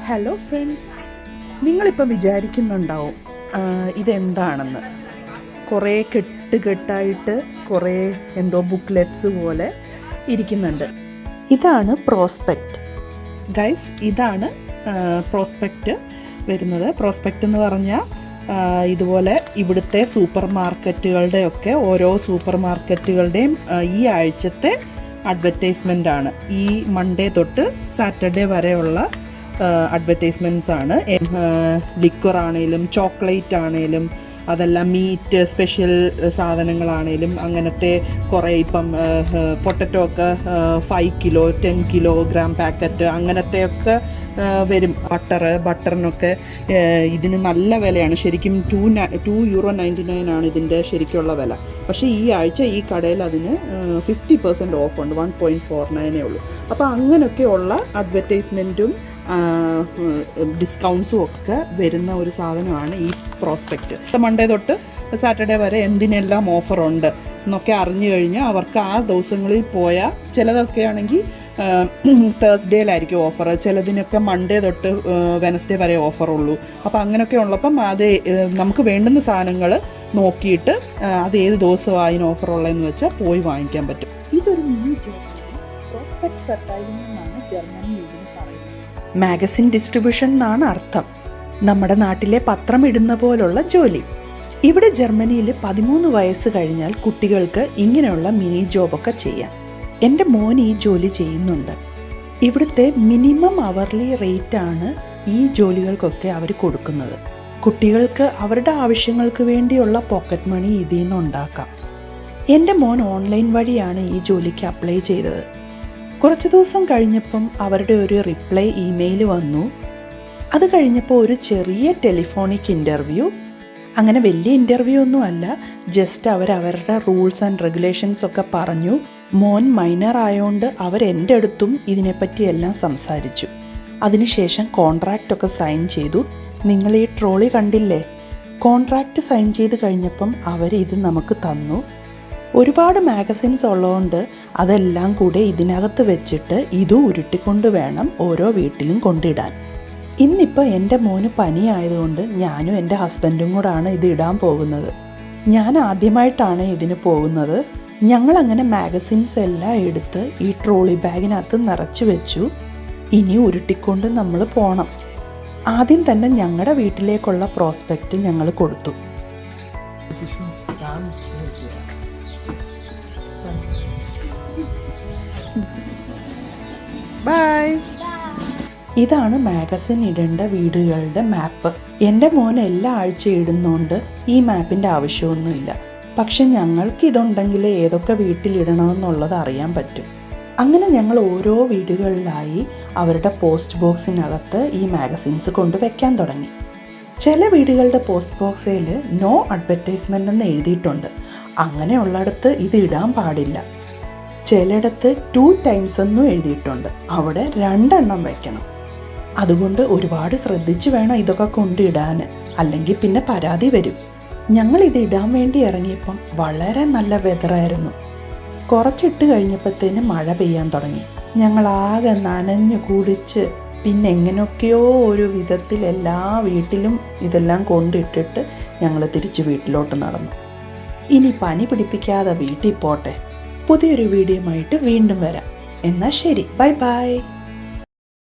Hello friends, നിങ്ങളിപ്പോൾ വിചാരിക്കുന്നുണ്ടാവും ഇതെന്താണെന്ന്. കുറേ കെട്ടായിട്ട് കുറേ എന്തോ ബുക്ക്ലെറ്റ്സ് പോലെ ഇരിക്കുന്നുണ്ട്. ഇതാണ് പ്രോസ്പെക്റ്റ് ഗൈസ്. ഇതാണ് പ്രോസ്പെക്റ്റ് വരുന്നത്. പ്രോസ്പെക്റ്റ് എന്ന് പറഞ്ഞാൽ ഇതുപോലെ ഇവിടുത്തെ സൂപ്പർ മാർക്കറ്റുകളുടെയൊക്കെ ഓരോ സൂപ്പർ മാർക്കറ്റുകളുടെയും ഈ ആഴ്ചത്തെ അഡ്വർടൈസ്മെൻ്റ് ആണ്. ഈ മൺഡേ തൊട്ട് സാറ്റർഡേ വരെയുള്ള അഡ്വർടൈസ്മെൻറ്റ്സ് ആണ്. ലിക്വർ ആണേലും ചോക്ലേറ്റ് ആണേലും അതെല്ലാം മീറ്റ് സ്പെഷ്യൽ സാധനങ്ങളാണേലും അങ്ങനത്തെ കുറേ ഇപ്പം പൊട്ടറ്റോ ഒക്കെ 5 കിലോ 10 കിലോഗ്രാം പാക്കറ്റ് അങ്ങനത്തെയൊക്കെ വരും. ബട്ടറിനൊക്കെ ഇതിന് നല്ല വിലയാണ്. ശരിക്കും €2.99 ആണ് ഇതിൻ്റെ ശരിക്കുള്ള വില. പക്ഷേ ഈ ആഴ്ച ഈ കടയിൽ അതിന് 50% ഓഫ് ഉണ്ട്. 1.49 ഉള്ളൂ. അപ്പോൾ അങ്ങനെയൊക്കെയുള്ള അഡ്വർടൈസ്മെൻറ്റും ഡിസ്കൗണ്ട്സും ഒക്കെ വരുന്ന ഒരു സാധനമാണ് ഈ പ്രോസ്പെക്റ്റ്. മൺഡേ തൊട്ട് സാറ്റർഡേ വരെ എന്തിനെല്ലാം ഓഫറുണ്ട് എന്നൊക്കെ അറിഞ്ഞു കഴിഞ്ഞാൽ അവർക്ക് ആ ദിവസങ്ങളിൽ പോയാൽ ചിലതൊക്കെ ആണെങ്കിൽ തേഴ്സ്ഡേയിലായിരിക്കും ഓഫർ, ചിലതിനൊക്കെ മൺഡേ തൊട്ട് വെനസ്ഡേ വരെ ഓഫറുള്ളൂ. അപ്പോൾ അങ്ങനെയൊക്കെ ഉള്ളപ്പം അത് നമുക്ക് വേണ്ടുന്ന സാധനങ്ങൾ നോക്കിയിട്ട് അത് ഏത് ദിവസമാണ് അതിന് ഓഫറുള്ളതെന്ന് വെച്ചാൽ പോയി വാങ്ങിക്കാൻ പറ്റും. ഇതൊരു മിനി ജോബാണ്. പ്രോസ്പെക്റ്റ് ഫെർട്ടൈലിംഗ് എന്നാണ് ജർമ്മനിയിൽ ഇതിന് പറയുന്നത്. മാഗസിൻ ഡിസ്ട്രിബ്യൂഷൻ എന്നാണ് അർത്ഥം. നമ്മുടെ നാട്ടിലെ പത്രം ഇടുന്ന പോലുള്ള ജോലി. ഇവിടെ ജർമ്മനിയിൽ 13 വയസ്സ് കഴിഞ്ഞാൽ കുട്ടികൾക്ക് ഇങ്ങനെയുള്ള മിനി ജോബൊക്കെ ചെയ്യാം. എൻ്റെ മോൻ ഈ ജോലി ചെയ്യുന്നുണ്ട്. ഇവിടുത്തെ മിനിമം അവർലി റേറ്റാണ് ഈ ജോലികൾക്കൊക്കെ അവർ കൊടുക്കുന്നത്. കുട്ടികൾക്ക് അവരുടെ ആവശ്യങ്ങൾക്ക് വേണ്ടിയുള്ള പോക്കറ്റ് മണി ഇതിൽ നിന്ന് ഉണ്ടാക്കാം. എൻ്റെ മോൻ ഓൺലൈൻ വഴിയാണ് ഈ ജോലിക്ക് അപ്ലൈ ചെയ്തത്. കുറച്ച് ദിവസം കഴിഞ്ഞപ്പം അവരുടെ ഒരു റിപ്ലൈ ഇമെയിൽ വന്നു. അത് കഴിഞ്ഞപ്പോൾ ഒരു ചെറിയ ടെലിഫോണിക് ഇൻ്റർവ്യൂ. അങ്ങനെ വലിയ ഇൻ്റർവ്യൂ ഒന്നും അല്ല, ജസ്റ്റ് അവരുടെ റൂൾസ് ആൻഡ് റെഗുലേഷൻസ് ഒക്കെ പറഞ്ഞു. മോൻ മൈനർ ആയതുകൊണ്ട് അവരെൻ്റെ അടുത്തും ഇതിനെപ്പറ്റിയെല്ലാം സംസാരിച്ചു. അതിനുശേഷം കോൺട്രാക്റ്റൊക്കെ സൈൻ ചെയ്തു. നിങ്ങൾ ഈ ട്രോളി കണ്ടില്ലേ? കോൺട്രാക്റ്റ് സൈൻ ചെയ്ത് കഴിഞ്ഞപ്പം ഇത് നമുക്ക് തന്നു. ഒരുപാട് മാഗസിൻസ് ഉള്ളതുകൊണ്ട് അതെല്ലാം കൂടെ ഇതിനകത്ത് വെച്ചിട്ട് ഇതും ഉരുട്ടിക്കൊണ്ട് വേണം ഓരോ വീട്ടിലും കൊണ്ടിടാൻ. ഇന്നിപ്പോൾ എൻ്റെ മോന് പനി ആയതുകൊണ്ട് ഞാനും എൻ്റെ ഹസ്ബൻഡും കൂടാണ് ഇത് ഇടാൻ പോകുന്നത്. ഞാൻ ആദ്യമായിട്ടാണ് ഇതിന് പോകുന്നത്. ഞങ്ങളങ്ങനെ മാഗസിൻസ് എല്ലാം എടുത്ത് ഈ ട്രോളി ബാഗിനകത്ത് നിറച്ച് വെച്ചു. ഇനി ഉരുട്ടിക്കൊണ്ട് നമ്മൾ പോകണം. ആദ്യം തന്നെ ഞങ്ങളുടെ വീട്ടിലേക്കുള്ള പ്രോസ്പെക്റ്റ് ഞങ്ങൾ കൊടുത്തു. ബൈ. ഇതാണ് മാഗസിൻ ഇടേണ്ട വീടുകളുടെ മാപ്പ്. എൻ്റെ മോൻ എല്ലാ ആഴ്ചയും ഇടുന്നതുകൊണ്ട് ഈ മാപ്പിൻ്റെ ആവശ്യമൊന്നുമില്ല. പക്ഷെ ഞങ്ങൾക്ക് ഇതുണ്ടെങ്കിൽ ഏതൊക്കെ വീട്ടിലിടണമെന്നുള്ളത് അറിയാൻ പറ്റും. അങ്ങനെ ഞങ്ങൾ ഓരോ വീടുകളിലായി അവരുടെ പോസ്റ്റ് ബോക്സിനകത്ത് ഈ മാഗസിൻസ് കൊണ്ടുവയ്ക്കാൻ തുടങ്ങി. ചില വീടുകളുടെ പോസ്റ്റ് ബോക്സിൽ നോ അഡ്വർടൈസ്മെൻ്റ് എന്ന് എഴുതിയിട്ടുണ്ട്. അങ്ങനെയുള്ളിടത്ത് ഇത് ഇടാൻ പാടില്ല. ചിലയിടത്ത് 2 times എന്നും എഴുതിയിട്ടുണ്ട്. അവിടെ 2 എണ്ണം വയ്ക്കണം. അതുകൊണ്ട് ഒരുപാട് ശ്രദ്ധിച്ച് വേണം ഇതൊക്കെ കൊണ്ടിടാൻ, അല്ലെങ്കിൽ പിന്നെ പരാതി വരും. ഞങ്ങളിത് ഇടാൻ വേണ്ടി ഇറങ്ങിയപ്പം വളരെ നല്ല വെതറായിരുന്നു. കുറച്ചിട്ട് കഴിഞ്ഞപ്പോഴത്തേന് മഴ പെയ്യാൻ തുടങ്ങി. ഞങ്ങളാകെ നനഞ്ഞു കുടിച്ച് പിന്നെ എങ്ങനെയൊക്കെയോ ഒരു വിധത്തിൽ എല്ലാ വീട്ടിലും ഇതെല്ലാം കൊണ്ടിട്ടിട്ട് ഞങ്ങൾ തിരിച്ച് വീട്ടിലോട്ട് നടന്നു. ഇനി പനി പിടിപ്പിക്കാതെ വീട്ടിൽ പോട്ടെ. പുതിയൊരു വീഡിയോയുമായിട്ട് വീണ്ടും വരാം. എന്നാൽ ശരി, ബൈ ബൈ.